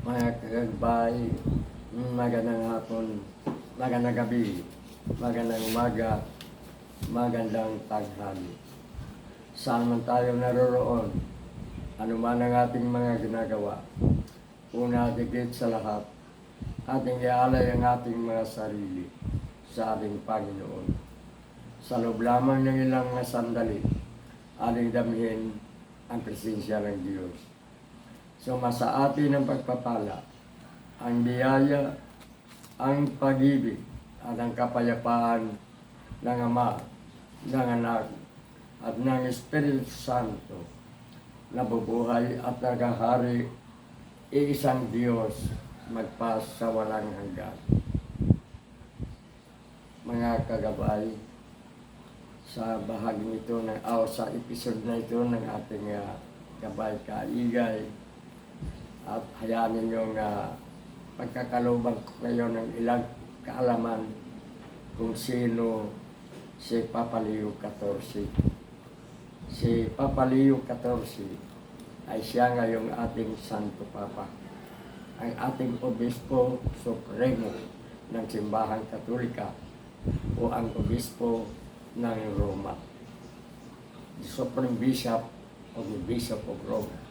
Mga kagabay, magandang hapon, magandang gabi, magandang umaga, magandang tanghali. Saan man tayo naroroon, ano man ang ating mga ginagawa, una digit sa lahat, ating ialay ang ating mga sarili sa ating Panginoon. Sa loob lamang ng ilang mga sandali, ating damhin ang presensya ng Diyos. Sumasa atin ang pagpapala, ang biyaya, ang pag-ibig, at ang kapayapaan ng Ama, ng Anak, at ng Espiritu Santo, na bubuhay at naghahari, iisang Diyos, magpas sa walang hanggan. Mga kagabay, sa bahagi ito sa episode na ito ng ating Gabay Kaigay, at hayaan ninyong pagkakalubag ko kayo ng ilang kaalaman kung sino si Papa Leo XIV. Si Papa Leo XIV ay siya ngayong ating Santo Papa, ang ating Obispo Supremo ng Simbahang Katolika o ang Obispo ng Roma, the Supreme Bishop of the Bishop of Rome.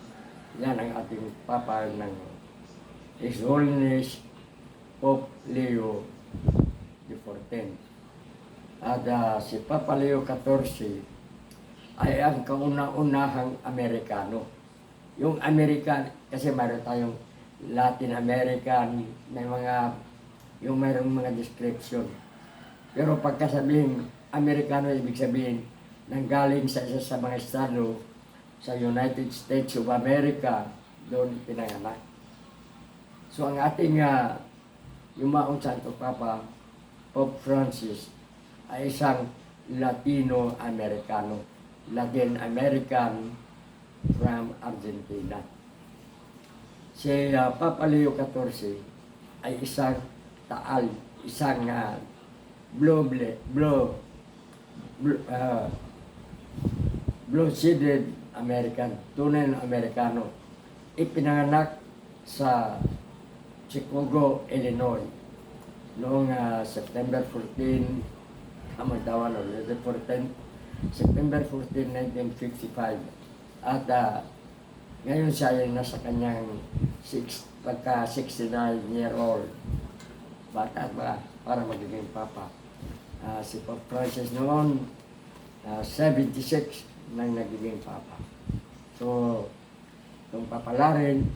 Yan ang ating Papa ng His Holiness Pope Leo XIV. At si Papa Leo XIV ay ang kauna-unahang Amerikano. Yung American, kasi mayroon tayong Latin American, yung mayroong mga description. Pero pagkasabihin Amerikano, ibig sabihin nanggaling sa isa sa mga estado sa United States of America, doon pinanganak. So ang ating yumaong Santo Papa, Pope Francis, ay isang Latino-Americano, Latin American from Argentina. Si Papa Leo XIV ay isang Taal, isang blue-seeded American, tunay na Amerikano. Ipinanganak sa Chicago, Illinois noong September 14, September 14, 1955. At ngayon siya ay nasa kanyang pagka 69-year-old. Bata ba para magiging Papa. Si Pope Francis noon, 76 nang nagiging Papa. So, kung papalarin,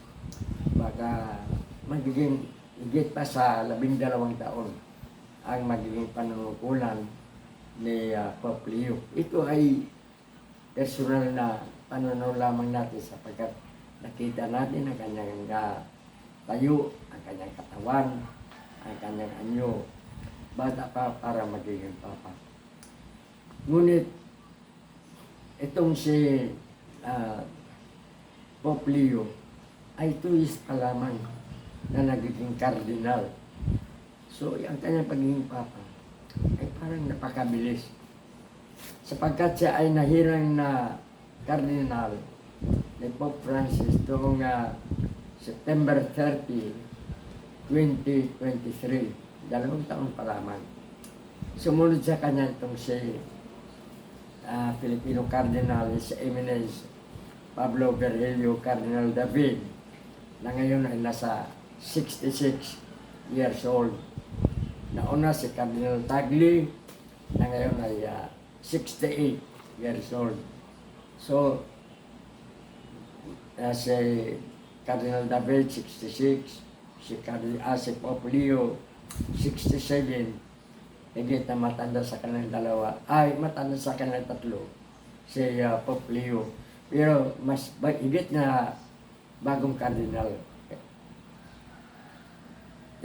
baka magiging higit pa sa 12 taon ang magiging panunungkulan ni Pope Leo. Ito ay personal na panunaw lamang natin sapagkat nakita natin ang kanyang tayo, ang kanyang katawan, ang kanyang anyo, bata pa para magiging Papa. Ngunit, itong si Pope Leo ay 2 years pa lamang na nagiging kardinal. So, ang kanyang pagiging Papa ay parang napakabilis. Sapagkat siya ay nahirang na kardinal ni Pope Francis noong September 30, 2023. 2 taon pa lamang. Sumunod sa kanya itong si Filipino Cardinal, His Eminence Pablo Virgilio Cardinal David, na ngayon ay nasa 66 years old. Nauna si Cardinal Tagle, na ngayon ay 68 years old. So, si Cardinal David, 66, si Pope Leo, 67, higit na matanda sa kanilang dalawa, matanda sa kanilang tatlo, si Pope Leo. Pero mas higit na bagong kardinal.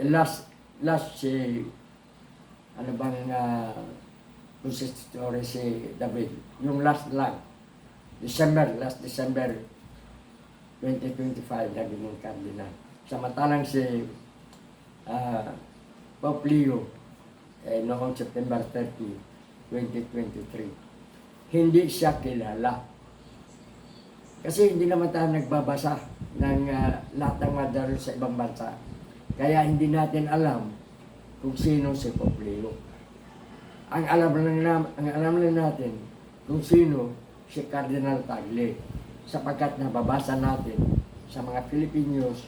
Last si, consisitory si David. Yung last lang, last December 2025, naging kardinal. Samantalang si Pope Leo, noong September 30, 2023. Hindi siya kilala. Kasi hindi naman tayo nagbabasa ng lahat ng mga sa ibang bansa. Kaya hindi natin alam kung sino si Pope Leo. Ang alam lang natin kung sino si Cardinal Tagle, sapagkat nababasa natin sa mga Philippine news,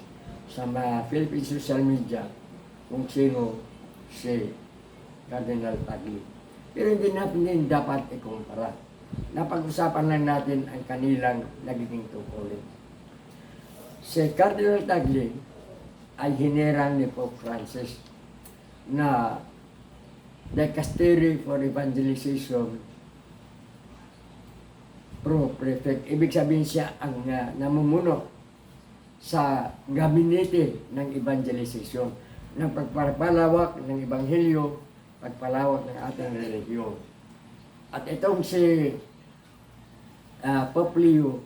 sa mga Philippine social media, kung sino si Cardinal Tagle. Pero hindi natin din dapat ikumpara. Napag-usapan lang natin ang kanilang nagiging tungkulin. Si Cardinal Tagle ay hinirang ni Pope Francis na Dicastery for Evangelization Pro-Prefect. Ibig sabihin siya ang namumuno sa gabinete ng evangelization, ng pagpapalawak ng ebanghelyo, pagpalawak ng ating relihiyon. At itong si Pope Leo,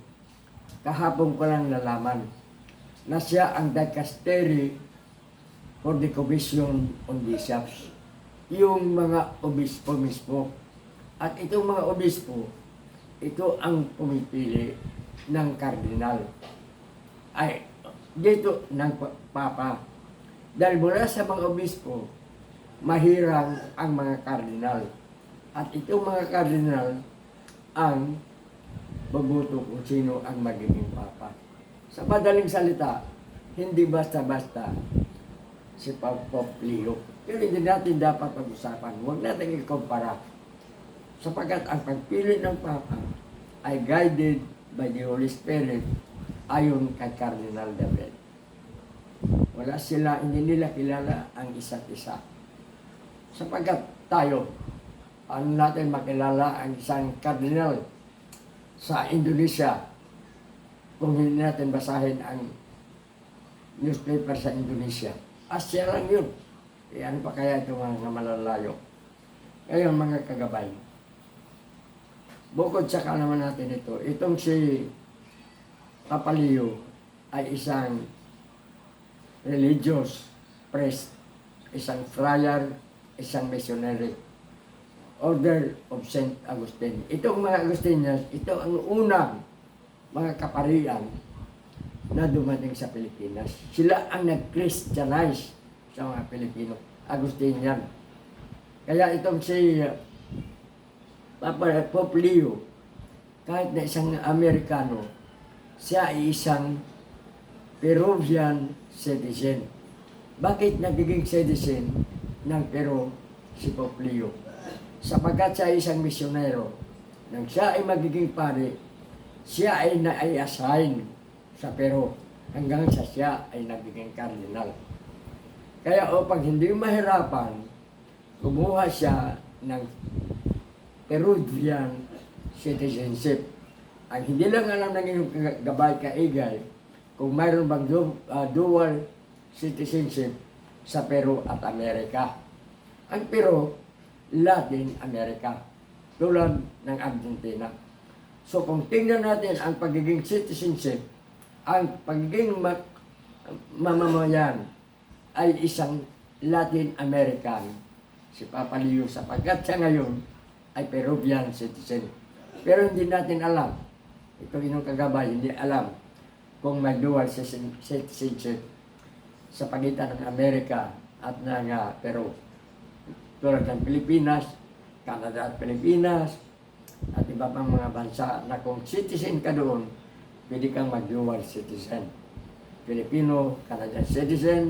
kahapon ko lang nalaman na siya ang Dicastery for the Commission on Bishops, yung mga obispo mismo. At itong mga obispo, ito ang pumipili ng kardinal. Ay, dito ng papa. Dahil mula sa mga obispo, mahirang ang mga kardinal. At itong mga kardinal ang babuto kung sino ang magiging papa. Sa madaling salita, hindi basta-basta si Pope Leo. Pero hindi natin dapat pag-usapan. Huwag natin ikumpara. Sapagkat ang pagpili ng papa ay guided by the Holy Spirit ayon kay Cardinal David. Wala sila, hindi nila kilala ang isa't isa. Sapagkat tayo, ano natin makilala ang isang kardinal sa Indonesia kung hindi natin basahin ang newspaper sa Indonesia. Asya lang yun. E ano pa kaya ito mga malalayo? Ngayon mga kagabay, bukod sa kalaman natin ito, itong si Papa Leo ay isang religious priest, isang friar, isang missionary, Order of St. Augustine. Itong mga Agustinians, ito ang unang mga kaparian na dumating sa Pilipinas. Sila ang nag-Christianize sa mga Pilipino, Agustinian. Kaya itong si Papa Pope Leo, kahit na isang Amerikano, siya ay isang Peruvian citizen. Bakit nagiging citizen ng Peru si Pope Leo? Sapagkat siya ay isang misyonero. Nang siya ay magiging pari, siya ay na-assign sa Peru hanggang sa siya ay nagiging kardinal. Kaya upang hindi mahirapan, kumuha siya ng Peruvian citizenship. Ang hindi lang alam ng inyong gabay kaigay kung mayroon bang dual citizenship sa Peru at Amerika. Ang Peru, Latin America, tulad ng Argentina. So kung tingnan natin ang pagiging citizenship, ang pagiging mamamayan ay isang Latin American, si Papa Leo, sapagkat siya ngayon ay Peruvian citizen. Pero hindi natin alam, ito inyong kagabay, hindi alam kung may dual citizenship sa pagitan ng Amerika at ng Peru. Tulad ng Pilipinas, Canada at Pilipinas, at iba pang mga bansa na kung citizen ka doon, pwede kang mag-dual citizen. Filipino, Canadian citizen,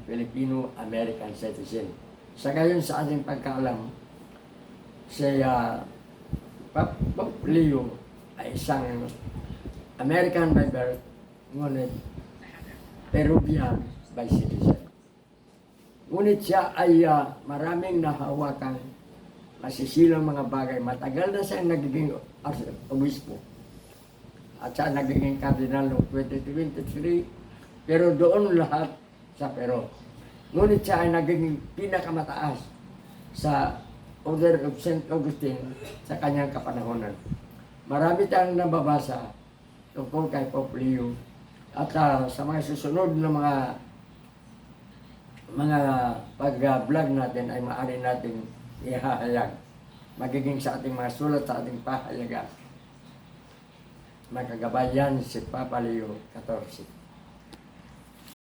Filipino, American citizen. Sa gayon sa ating pagkaalam, si Pope Leo ay isang American by birth, ngunit Peruvian by citizen. Ngunit siya ay maraming nahawakang masisilang mga bagay. Matagal na siya nagiging obispo. At siya nagiging cardinal noong 2023. Pero doon lahat sa Peru. Ngunit siya ay nagiging pinakamataas sa Order of St. Augustine sa kanyang kapanahonan. Marami tayong nababasa tungkol kay Pope Leo. At sa mga susunod na mga pag-vlog natin ay maaari natin ihahayag. Magiging sa ating mga sulat sa ating pahayagan. Makagabay yan si Papa Leo 14.